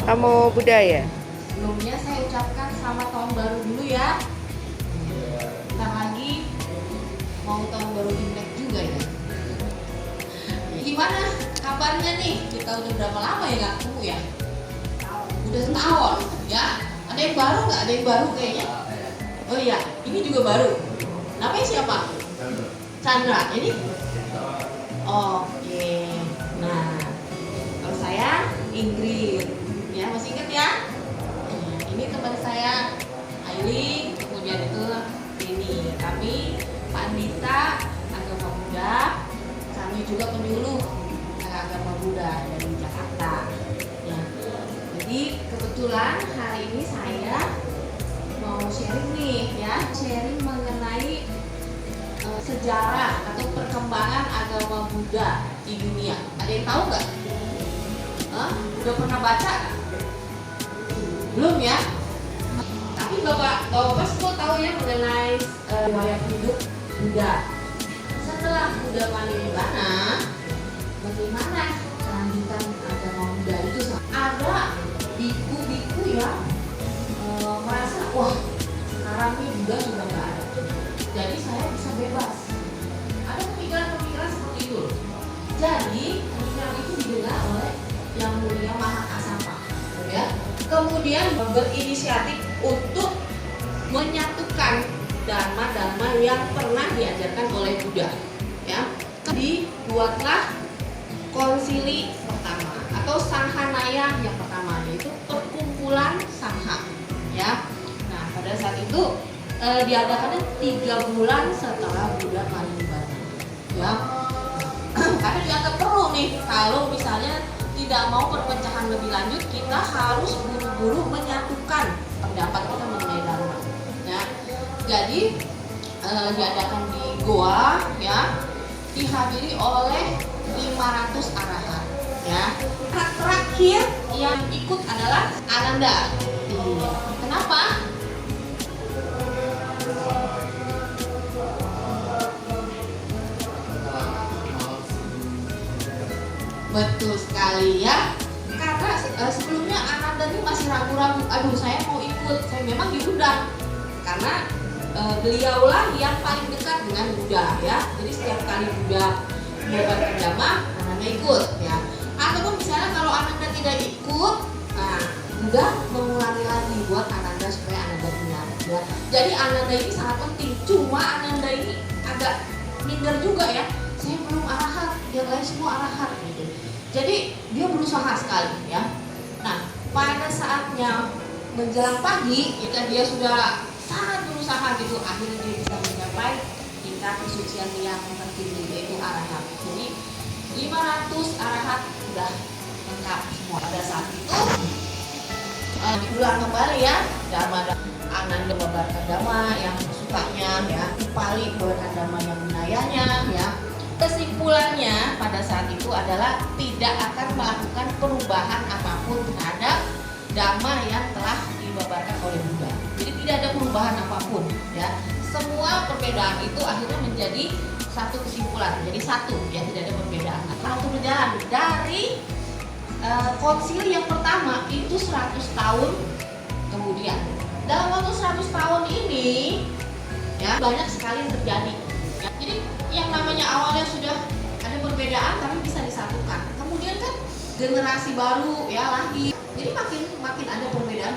Namo Buddhaya. Sebelumnya saya ucapkan selamat tahun baru dulu ya. Bentar lagi mau tahun baru Imlek juga ya. Gimana kabarnya nih? Kita udah berapa lama ya nggak ketemu ya? Udah setahun ya. Ada yang baru nggak? Ada yang baru kayaknya. Oh iya, ini juga baru. Namanya siapa? Chandra. Ini? Oke. Nah, kalau saya Ingrid. Ya, masih ingat ya? Ini teman saya Aileen, kemudian itu ini kami Pak Andita agama Buddha, kami juga penyuluh agama Buddha dari Jakarta. Ya. Jadi kebetulan hari ini saya mau sharing nih ya, sharing mengenai sejarah atau perkembangan agama Buddha di dunia. Ada yang tahu nggak? Udah pernah baca? Belum ya? Tapi Bapak semua tahu ya mengenai riwayat hidup Buddha. Setelah Buddha Parinibbana, bagaimana kelanjutan agama Buddha itu? Ada biku-biku yang merasa, wah sekarang ini Buddha sudah nggak ada, jadi saya bisa bebas. Ada pemikiran-pemikiran seperti itu. Jadi pemikiran itu didengar oleh Yang Mulia Mahakasapa, ya. Kemudian berinisiatif untuk menyatukan dharma-dharma yang pernah diajarkan oleh Buddha, ya. Dibuatlah konsili pertama atau Sanghanaya yang pertama, yaitu perkumpulan Sangha, ya. Nah, pada saat itu diadakannya 3 bulan setelah Buddha Parinibbana, ya. Karena dianggap perlu nih, kalau misalnya tidak mau perpecahan lebih lanjut, kita harus buru-buru menyatukan pendapat kita mengenai dharma, ya. Jadi diadakan di Goa, ya, dihadiri oleh 500 arahat, ya. Terakhir yang ikut adalah Ananda. Kenapa? Betul sekali ya. Karena sebelumnya Ananda ini masih ragu-ragu. Aduh, saya mau ikut. Saya memang diundang karena beliaulah yang paling dekat dengan Buddha, ya. Jadi setiap kali Buddha menyebarkan dhamma, Ananda ikut, ya. Ataupun misalnya kalau Ananda tidak ikut, nah Buddha mengulangi lagi buat Ananda supaya Ananda dengar, ya. Jadi Ananda ini sangat penting. Cuma Ananda ini agak minder juga ya. Saya belum arahat, yang lain semua arahat gitu. Jadi dia berusaha sekali, ya. Nah, pada saatnya menjelang pagi, jika dia sudah sangat berusaha gitu, akhirnya dia bisa mencapai tingkat kesucian yang tertinggi, yaitu arahat. Jadi 500 arahat sudah lengkap semua. Pada saat itu diulang kembali ya, dhamma Ananda membabarkan dhamma yang sukanya, ya. Upali membabarkan dhamma yang menayahnya, ya. Kesimpulannya pada saat itu adalah tidak akan melakukan perubahan apapun terhadap dhamma yang telah dibabarkan oleh Buddha. Jadi tidak ada perubahan apapun, ya. Semua perbedaan itu akhirnya menjadi satu kesimpulan, jadi satu, ya, tidak ada perbedaan. Waktu berjalan dari konsili yang pertama itu 100 tahun kemudian. Dalam waktu 100 tahun ini, ya, banyak sekali yang terjadi. Ya, jadi yang namanya awalnya sudah ada perbedaan tapi bisa disatukan. Kemudian kan generasi baru, ya, lahir. Jadi makin ada perbedaan,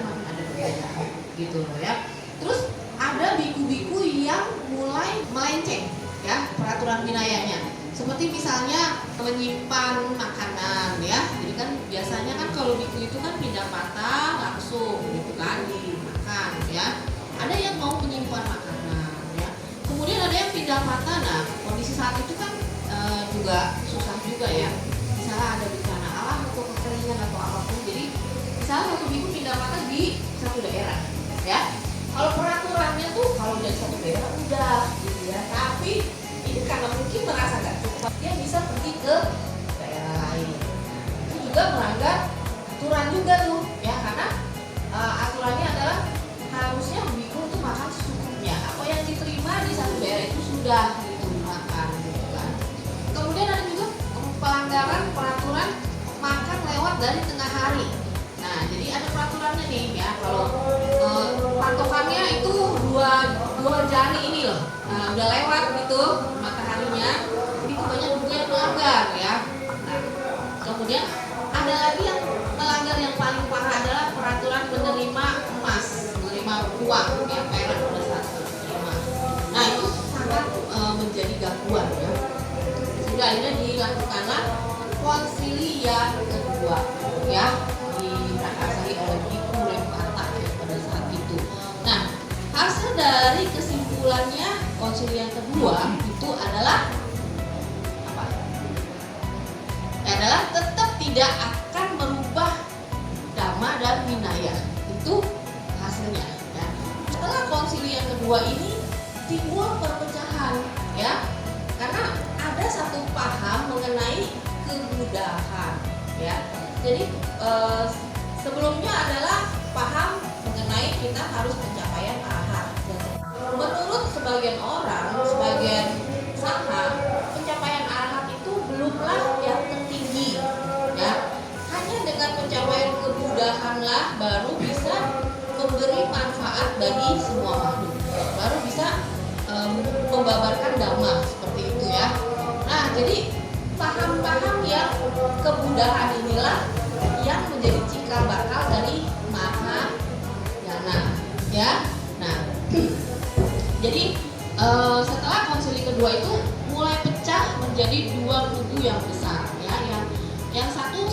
gitu loh, ya. Terus ada biku-biku yang mulai melenceng, ya, peraturan winayanya. Seperti misalnya menyimpan makanan, ya. Jadi kan biasanya kan kalau biku itu kan pindah patah langsung gitu kan dimakan, ya. Ada yang mau menyimpan makanan, ya. Kemudian ada yang pindah patah. Nah, kondisi saat itu kan juga susah juga, ya. Misalnya ada bencana alam atau kekeringan atau apapun. Jadi misalnya satu biku pindah patah di satu daerah, ya. Kalau peraturannya tuh kalau dari satu daerah udah, gitu ya. Tapi ini karena mungkin merasa nggak cukup, dia bisa pergi ke daerah lain. Itu juga melanggar aturan juga tuh, ya, karena aturannya adalah harusnya biku tuh makan secukupnya. Apa yang diterima di satu daerah itu sudah gitu dimakan, gitu kan. Kemudian ada juga pelanggaran peraturan makan lewat dari tengah hari. Nah, Nah, jadi ada peraturannya nih ya. Kalau patokannya itu dua jari ini loh. Nah, udah lewat gitu mataharinya, itu banyak juga yang melanggar ya. Nah, kemudian ada lagi yang melanggar yang paling parah adalah peraturan menerima emas, menerima uang ya, perak pada saat menerima. Nah, itu sangat menjadi gangguan ya. Sehingga akhirnya dilakukanlah konsili yang kedua ya, diprakarsai oleh Biku Rempata ya, pada saat itu. Nah, hasil dari kesimpulannya konsili yang kedua itu adalah apa? Adalah tetap tidak akan merubah Dhamma dan Vinaya. Itu hasilnya ya. Setelah konsili yang kedua ini timbul perpecahan ya, karena ada satu paham mengenai kemudahan ya. Jadi sebelumnya adalah paham mengenai kita harus pencapaian arahat. Menurut sebagian orang, sebagian sangha, pencapaian arahat itu belumlah yang tertinggi ya. Hanya dengan pencapaian kemudahanlah baru bisa memberi manfaat bagi semua makhluk, baru bisa membabarkan dhamma seperti itu ya. Nah, jadi paham-paham yang kemudahan inilah yang menjadi cikal bakal dari Mahayana ya. Nah, jadi setelah konsili kedua itu mulai pecah menjadi dua kubu yang besar ya. Yang satu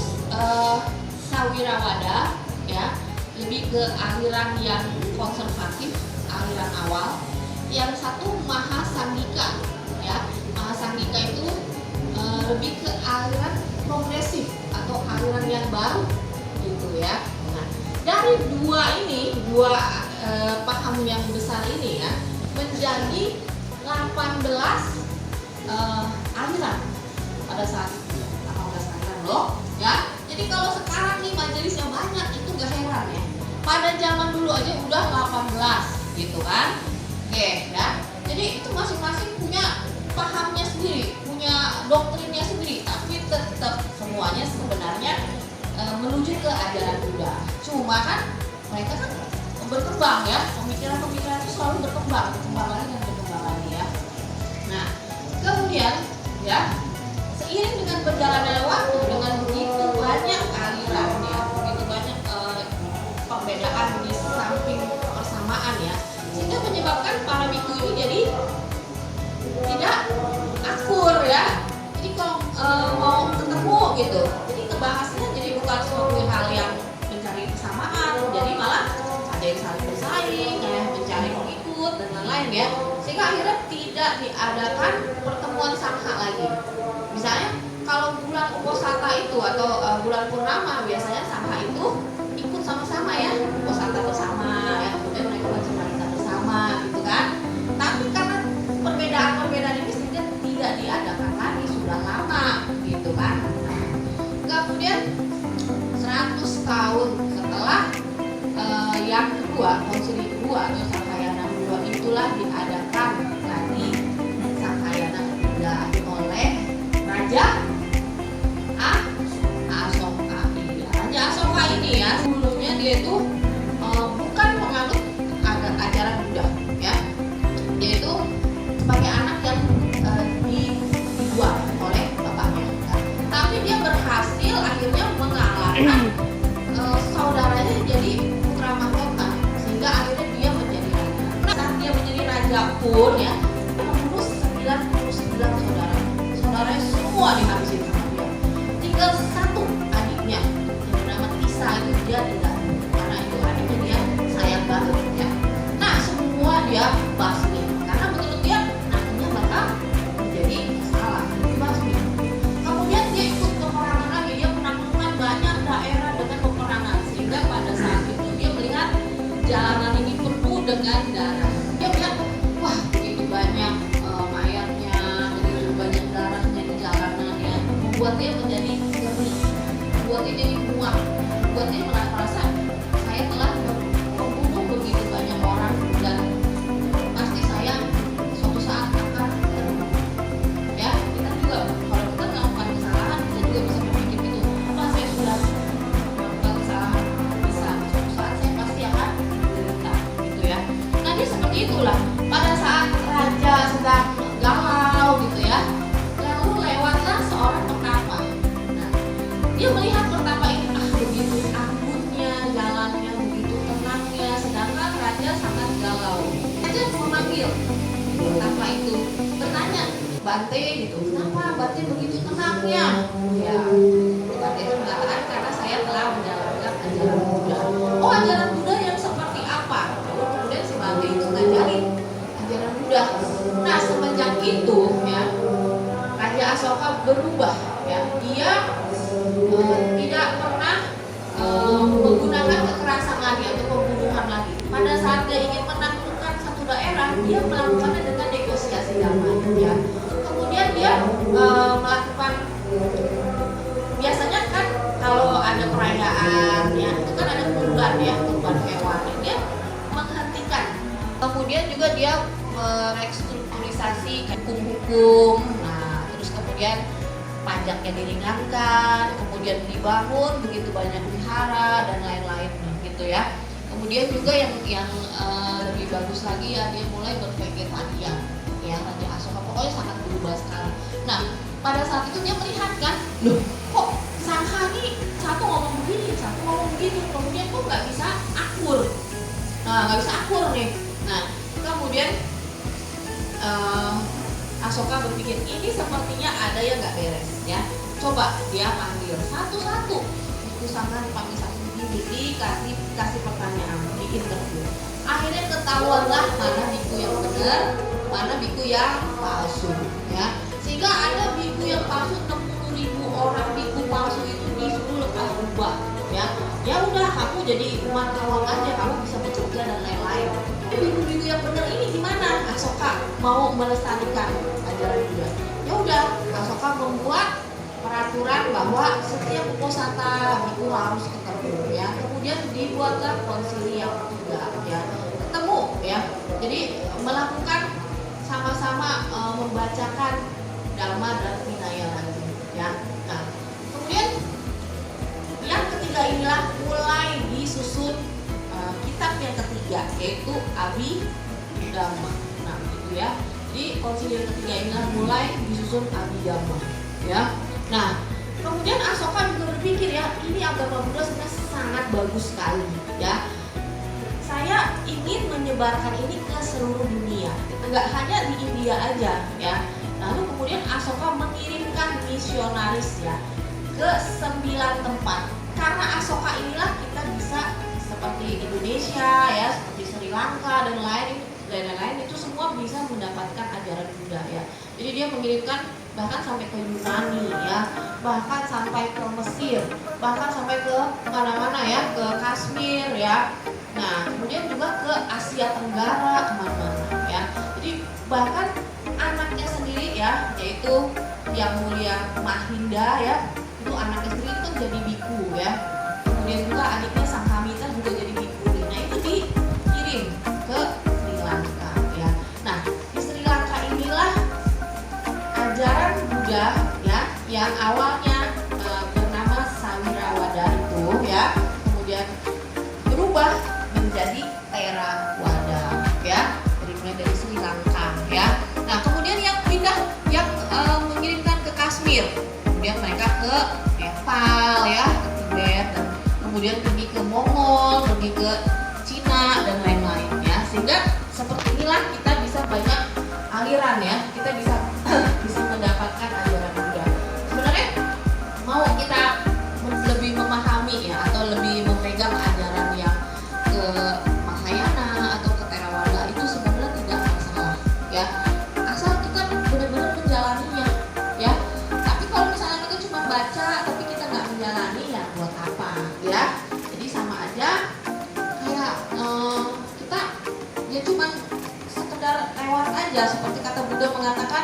Sawirawada ya, lebih ke aliran yang konservatif, aliran awal. Yang satu Mahasangika ya. Mahasangika itu lebih ke aliran progresif atau aliran yang baru gitu ya. Nah, dari dua paham yang besar ini ya, menjadi 18 aliran pada saat itu. 18 aliran loh ya. Jadi kalau sekarang nih majelisnya banyak itu gak heran ya. Pada zaman dulu aja udah 18 gitu kan. Oke ya. Jadi itu masing-masing punya pahamnya sendiri, punya doktrinnya sendiri, tapi tetap semuanya sebenarnya menuju ke ajaran Buddha. Cuma kan mereka kan berkembang ya, pemikiran-pemikiran itu selalu berkembang lagi dan berkembang lagi ya. Nah, kemudian ya, seiring dengan berjalannya waktu, dengan begitu banyak aliran ya, begitu banyak perbedaan di samping persamaan ya, sehingga menyebabkan para biku ini jadi tidak akur ya. Jadi kalau mau ketemu gitu, jadi kebahasnya jadi bukan suatu hal yang mencari kesamaan, jadi malah ada yang saling bersaing, ya, mencari pengikut dan lain-lain ya. Sehingga akhirnya tidak diadakan pertemuan sangha lagi. Misalnya kalau bulan Uposatha itu atau bulan Purnama biasanya sangha itu ikut sama-sama ya, Uposatha bersama ya, kemudian mereka baca cerita bersama gitu kan. Tapi karena perbedaan-perbedaan ini sehingga tidak diadakan lagi, sudah lama gitu kan. Nah, kemudian 100 tahun setelah yang kedua, konsili kedua atau Sanghayana kedua itulah diadakan lagi Sanghayana ketiga oleh Raja Asoka. Raja Asoka ini ya, sebelumnya dia itu bukan penganut ajaran Buddha ya. Dia itu sebagai anak yang dibuang oleh bapaknya. Tapi dia berhasil akhirnya mengalahkan saudaranya jadi putra mahkota, sehingga akhirnya dia menjadi raja. Saat dia menjadi raja pun ya, membunuh 99 saudaranya semua dihabisin sama dia. Tinggal satu adiknya yang bernama Tisa itu dia tidak, karena itu adiknya dia sayang banget ya. Nah, semua dia basmi karena menurut dia nantinya bakal menjadi masalah, dibasmi. Kemudian dia ikut peperangan lagi, dia menaklukkan banyak daerah dengan peperangan, sehingga pada saat itu dia melihat jalanan ini penuh dengan darah. Dia melihat, wah begitu banyak mayatnya, begitu banyak darahnya di jalanan ya, membuat dia menjadi ngeri, membuat dia jadi muak, membuat dia merasa saya telah membunuh begitu banyak orang dan pasti saya suatu saat akan terbunuh. Ya, kita juga kalau kita melakukan kesalahan, kita juga bisa berpikir gitu, apa saya sudah melakukan kesalahan Dia melihat pertapa ini, begitu anggunnya, jalannya begitu tenangnya, sedangkan raja sangat galau. Raja memanggil pertapa itu, bertanya, Bante gitu, kenapa Bante begitu tenangnya? Ya, Bante itu mengatakan karena saya telah menjalankan ajaran Buddha. Oh, ajaran Buddha yang seperti apa? Lalu kemudian si Bante itu ngajarin ajaran Buddha. Nah, semenjak itu ya, Raja Asoka berubah ya. Dia tidak pernah menggunakan kekerasan lagi atau pembunuhan lagi. Pada saat dia ingin menaklukkan satu daerah, dia melakukannya dengan negosiasi damai ya. Kemudian dia melakukan, biasanya kan kalau ada perayaan ya, itu kan ada kurban ya, kurban hewan. Dia menghentikan. Kemudian juga dia merestrukturisasi hukum-hukum. Nah, terus kemudian pajaknya diringankan, kemudian dibangun begitu banyak wihara dan lain-lain gitu ya. Kemudian juga yang lebih bagus lagi ya, dia mulai bervegetarian ya, Raja Asoka pokoknya sangat berubah sekali. Nah, pada saat itu dia melihat kan, loh kok Sangha nih satu ngomong begini, satu ngomong begitu, kemudian kok nggak bisa akur. Nah, nggak bisa akur nih. Nah, kemudian Asoka berpikir ini sepertinya ada yang nggak beres ya. Coba dia panggil satu-satu. Biku Sangha dipanggil satu dikasih pertanyaan, bikin interview. Akhirnya ketahuanlah mana biku yang benar, mana biku yang palsu ya. Sehingga ada biku yang palsu, 60.000 orang biku palsu itu disuruh lepas rubah ya. Ya udah, kamu jadi umat awam aja, kamu bisa bekerja dan lain-lain. Biku-biku yang benar ini gimana? Asoka mau melestarikan ajaran Buddha. Ya udah, Asoka membuat peraturan bahwa setiap uposatha biku harus ketemu ya. Kemudian dibuatlah konsili yang ketiga ya, ketemu ya. Jadi melakukan sama-sama membacakan Dhamma dan Vinaya lagi ya. Nah, kemudian yang ketiga inilah mulai disusun kitab yang ketiga, yaitu Abhidhamma. Nah, itu ya. Jadi konsili yang ketiga inilah mulai disusun Abhidhamma ya. Nah, kemudian Asoka juga berpikir ya, ini agama Buddha sebenarnya sangat bagus sekali ya. Saya ingin menyebarkan ini ke seluruh dunia, enggak hanya di India aja ya. Lalu kemudian Asoka mengirimkan misionaris ya ke 9 tempat. Karena Asoka inilah kita bisa seperti Indonesia ya, seperti Sri Lanka dan lain-lain itu semua bisa mendapatkan ajaran Buddha ya. Jadi dia mengirimkan bahkan sampai ke Yunani ya, bahkan sampai ke Mesir, bahkan sampai ke mana-mana ya, ke Kashmir ya. Nah, kemudian juga ke Asia Tenggara, kemana-mana ya. Jadi bahkan anaknya sendiri ya, yaitu yang mulia Mahinda ya, itu anaknya sendiri itu jadi biku ya. Kemudian juga adiknya Sanghamita juga jadi biku. Nah, itu dikirim ke Sri Lanka ya. Nah, di Sri Lanka inilah ajaran Buddha ya, yang awalnya bernama Sawirawada itu ya, kemudian berubah menjadi Theravada ya, dari Sri Lanka ya. Nah, kemudian yang pindah, yang mengirimkan ke Kashmir, kemudian mereka ke Nepal ya, ke Tibet, dan kemudian pergi ke Mongol, pergi ke Cina dan lain-lain ya. Sehingga seperti inilah kita bisa banyak aliran ya, kita bisa mendapatkan ajaran Buddha. Sebenarnya mau kita lebih memahami ya, atau lebih memegang ajaran yang ke Mahayana atau ke Theravada, itu sebenarnya tidak masalah ya, asal kita benar-benar menjalaninya ya. Tapi kalau misalnya kita cuma baca tapi kita nggak menjalani, ya buat apa ya. Jadi sama aja kayak kita ya cuma sekedar lewat aja, seperti kata Buddha mengatakan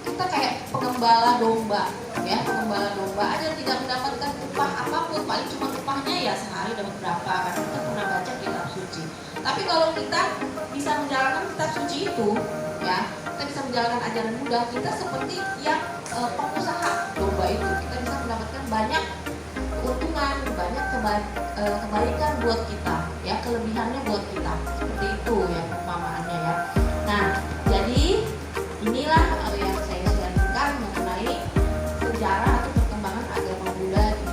kita kayak pengembala domba ya, pengembala domba aja tidak mendapatkan upah apapun, paling cuma upahnya ya sehari dapat berapa karena kita pernah baca kitab suci. Tapi kalau kita bisa menjalankan kitab suci itu ya, kita bisa menjalankan ajaran Buddha, kita seperti yang pengusaha domba itu, kita bisa mendapatkan banyak keuntungan, banyak kebaikan buat kita ya, kelebihannya buat kita, seperti itu ya perumpamaannya ya. Nah, jadi inilah yang saya sharingkan mengenai sejarah atau perkembangan agama Buddha di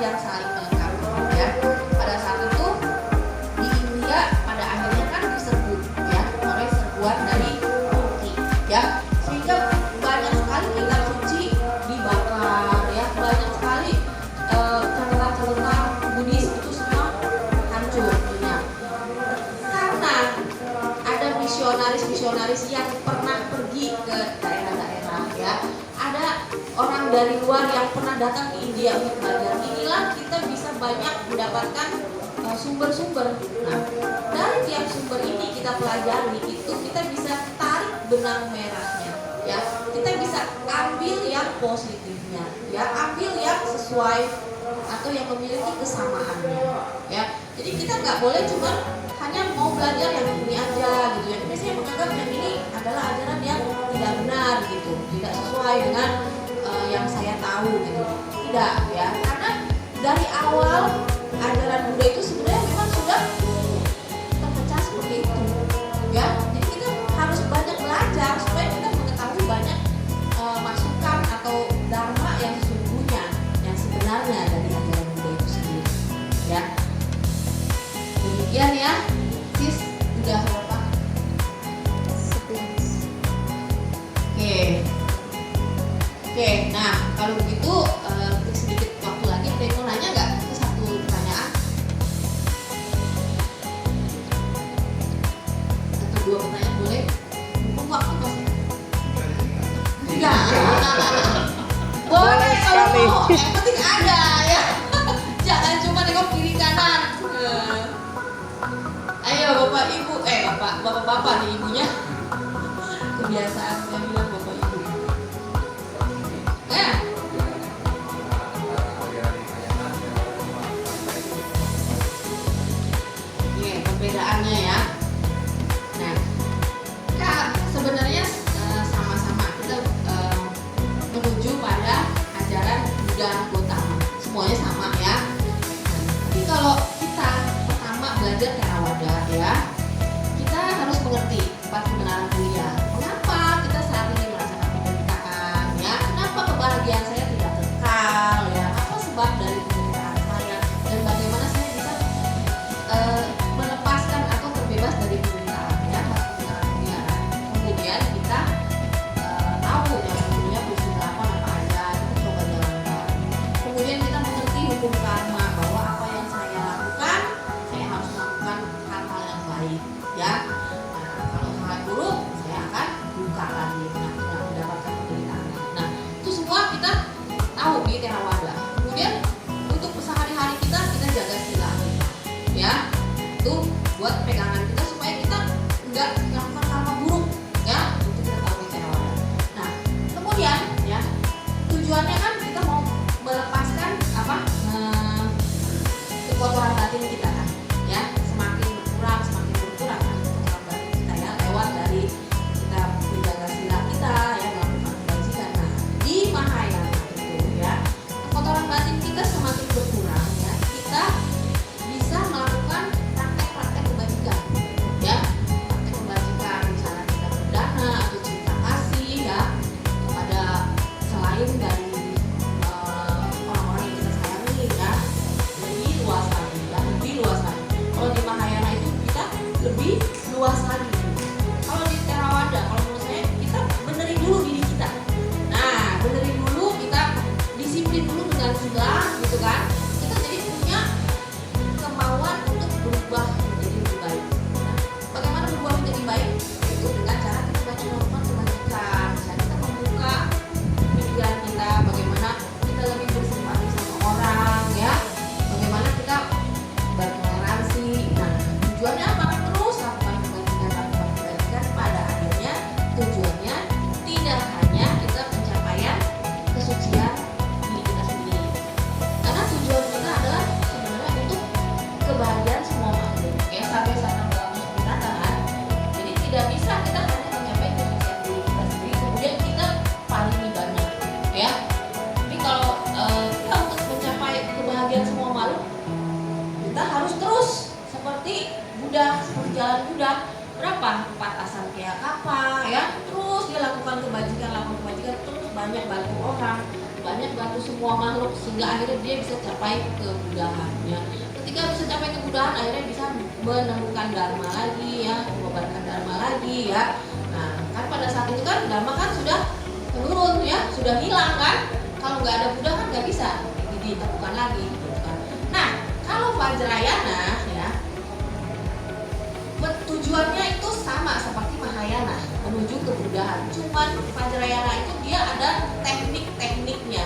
yang saling melengkapi ya. Pada saat itu di India pada akhirnya kan diserbu ya oleh serbuan dari Turki ya, sehingga banyak sekali kitab suci dibakar ya, banyak sekali catatan-catatan Buddhis itu semua hancur ya. Karena ada misionaris yang pernah pergi ke daerah-daerah ya, ada orang dari luar yang pernah datang ke India untuk belajar. Inilah kita bisa banyak mendapatkan sumber-sumber. Nah, dari tiap sumber ini kita pelajari itu kita bisa tarik benang merahnya ya. Kita bisa ambil yang positifnya ya, ambil yang sesuai atau yang memiliki kesamaannya ya. Jadi kita nggak boleh cuma hanya mau belajar yang ini aja gitu ya. Biasanya menganggap yang ini adalah ajaran yang tidak benar gitu, tidak sesuai dengan yang saya tahu gitu. Tidak ya, karena dari awal ajaran Buddha itu sebenarnya memang sudah terpecah seperti itu ya. Jadi kita harus banyak belajar supaya kita mengetahui banyak masukan atau dharma yang sesungguhnya, yang sebenarnya dari ajaran Buddha itu sendiri ya. Demikian ya, sis udah berapa? 11. Oke, nah kalau begitu sedikit waktu lagi ada yang mau nanya nggak? Itu satu pertanyaan atau 2 pertanyaan boleh? Mumpung waktu masih enggak. Boleh kalau mau, yang penting ada ya. Jangan cuma nengok kiri kanan. Ayo bapak ibu, bapak nih ibunya. Kebiasaan saya bilang bapak ibu. Ya. Oke, perbedaannya ya. Nah, sebenarnya sama-sama kita menuju pada ajaran Buddha Gautama. Semuanya sama ya. Tapi kalau kita pertama belajar Theravada ya, kita harus mengerti 4 kebenaran mulia. Kenapa kita saat ini merasakan penderitaan ya? Kenapa kebahagiaan saya tidak kekal ya? Apa sebab dari penderitaan saya? Dan bagaimana saya bisa melepaskan atau terbebas dari penderitaan ya? 4 kebenaran mulia. Kemudian kita tahu yang sebetulnya prinsip 8 apa aja, kita coba jalankan. Kemudian kita mengerti hukum karma, bahwa apa yang saya lakukan, saya harus melakukan hal-hal yang baik ya. Kalau hal buruk, saya akan buka lagi, mendapatkan penderitaan. Nah, itu semua kita tahu di Theravada. Kemudian untuk sehari-hari kita jaga sila kita, ya. Itu buat pegangan kita supaya kita nggak melakukan karma buruk, ya. Itu kita tahu di Theravada. Nah, kemudian ya tujuannya kan kita mau melepaskan kekotoran batin kita kan, ya. Semakin berkurang kan kotoran batin kita ya, lewat dari kita menjaga sila kita ya, melakukan kebajikan. Nah, di Mahayana itu ya, kotoran batin kita semakin berkurang ya, kita bisa melakukan praktek-praktek kebajikan ya, praktek kebajikan misalnya kita berdana atau cinta kasih ya kepada selain dari orang-orang yang kita sayangi ya, lebih luas lagi ya, lebih luas lagi. Kalau di Mahayana itu kita lebih luas lagi. Kalau di Theravada, kalau menurut saya kita benerin dulu diri kita. Nah, benerin dulu, kita disiplin dulu dengan sila gitu kan. Kita jadi punya kemauan untuk berubah menjadi lebih baik. Nah, bagaimana berubah menjadi baik? Itu dengan cara kita banyak melakukan kebajikan. Misalnya kita membuka pikiran kita, bagaimana kita lebih bersimpati sama orang ya, bagaimana kita bertoleransi. Nah, tujuannya apa? Terus lakukan kebajikan pada akhirnya tujuannya tidak hanya kita pencapaian kesucian diri kita sendiri, karena tujuan kita adalah sebenarnya untuk kebahagiaan semua makhluk ya, sampai saat kita kan. Jadi tidak bisa kita hanya mencapai kesucian diri kita sendiri kemudian kita paling banyak ya. Tapi kalau kita untuk mencapai kebahagiaan semua makhluk, kita harus terus seperti Buddha, seperti jalan Buddha. Berapa? 4 asam kayak apa ya, terus dia lakukan kebajikan, terus banyak bantu orang, banyak membantu semua makhluk sehingga akhirnya dia bisa capai kebudahan ya. Ketika bisa capai kebudahan akhirnya bisa menemukan dharma lagi ya, mengobarkan dharma lagi ya. Nah kan pada saat itu kan dharma kan sudah menurun ya, sudah hilang kan. Kalau nggak ada Buddha kan nggak bisa ditemukan lagi gitu kan. Nah kalau Vajrayana ya, tujuannya itu sama seperti Mahayana, menuju kebudahan. Cuman Vajrayana itu dia ada teknik-tekniknya,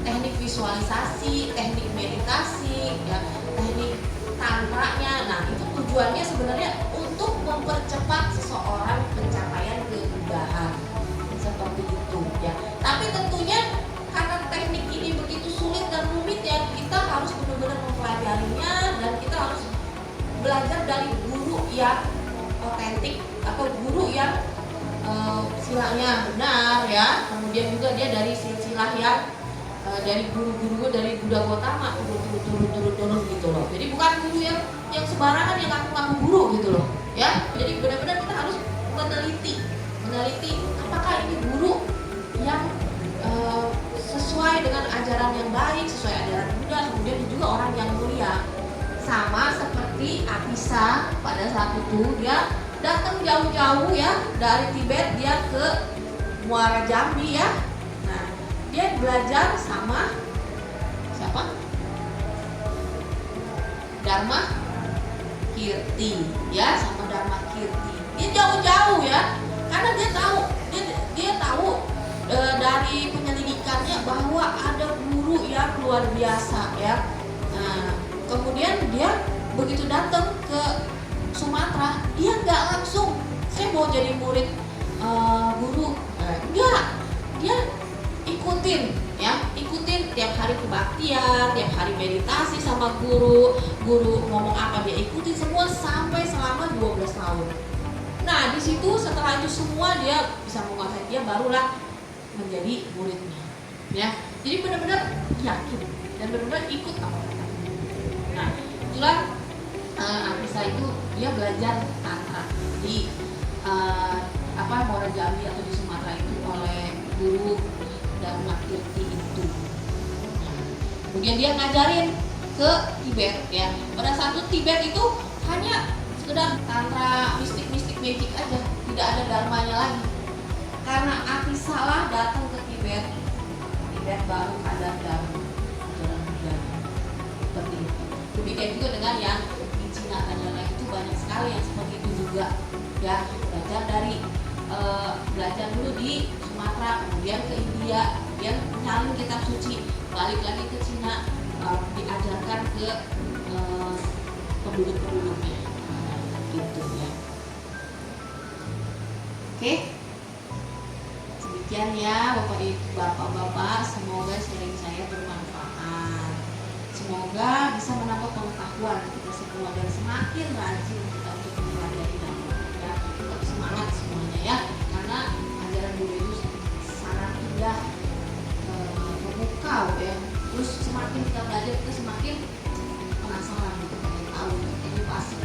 teknik visualisasi, teknik meditasi, ya, teknik tantranya. Nah itu tujuannya sebenarnya untuk mempercepat seseorang pencapaian kebudahan seperti itu ya. Tapi tentunya karena teknik ini begitu sulit dan rumit ya, kita harus benar-benar mempelajarinya dan kita harus belajar dari guru yang otentik atau guru yang silahnya benar ya. Kemudian juga dia dari silsilah yang dari guru-guru dari Buddha Gautama turun gitu loh. Jadi bukan guru yang sembarangan yang ngaku-ngaku guru gitu loh ya. Jadi benar-benar kita harus meneliti apakah ini guru yang sesuai dengan ajaran yang baik, sesuai ajaran Buddha, kemudian juga orang yang mulia. Sama seperti Apisa pada saat itu dia datang jauh-jauh ya dari Tibet dia ke Muara Jambi ya. Nah dia belajar sama siapa? Dharma Kirti ya, sama Dharma Kirti. Dia jauh-jauh ya karena dia tahu dari penyelidikannya bahwa ada guru yang luar biasa ya. Nah kemudian dia begitu datang ke Sumatera, dia nggak langsung saya mau jadi murid guru, enggak, dia ikutin tiap hari kebaktian, tiap hari meditasi sama guru ngomong apa dia ikutin semua sampai selama 12 tahun. Nah di situ setelah itu semua dia bisa menguasai, dia barulah menjadi muridnya ya. Jadi benar-benar yakin dan benar-benar ikut apa kata. Nah itulah Apisa itu dia belajar tantra di Muara Jambi atau di Sumatera itu oleh guru Dharma Kirti itu. Kemudian dia ngajarin ke Tibet ya. Pada saat itu Tibet itu hanya sekedar tantra mistik magic aja, tidak ada dharmanya lagi. Karena Apisa lah datang ke Tibet baru ada dharma ajaran Buddha seperti itu. Demikian juga dengan yang di Cina dan yang lain itu banyak sekali yang seperti itu juga ya. Belajar dulu di Sumatera, kemudian ke India, kemudian nyalin kitab suci, balik lagi ke Cina, diajarkan ke penduduk-penduduknya gitu ya. Oke, demikian ya Bapak-bapak, semoga sharing saya bermanfaat, semoga bisa menambah pengetahuan kita semua dan semakin rajin kita untuk mempelajari ya. Tetap semangat semuanya ya, karena ajaran Buddha itu sangat indah, memukau ya. Terus semakin kita belajar kita semakin penasaran, kita pengen tahu ini pasti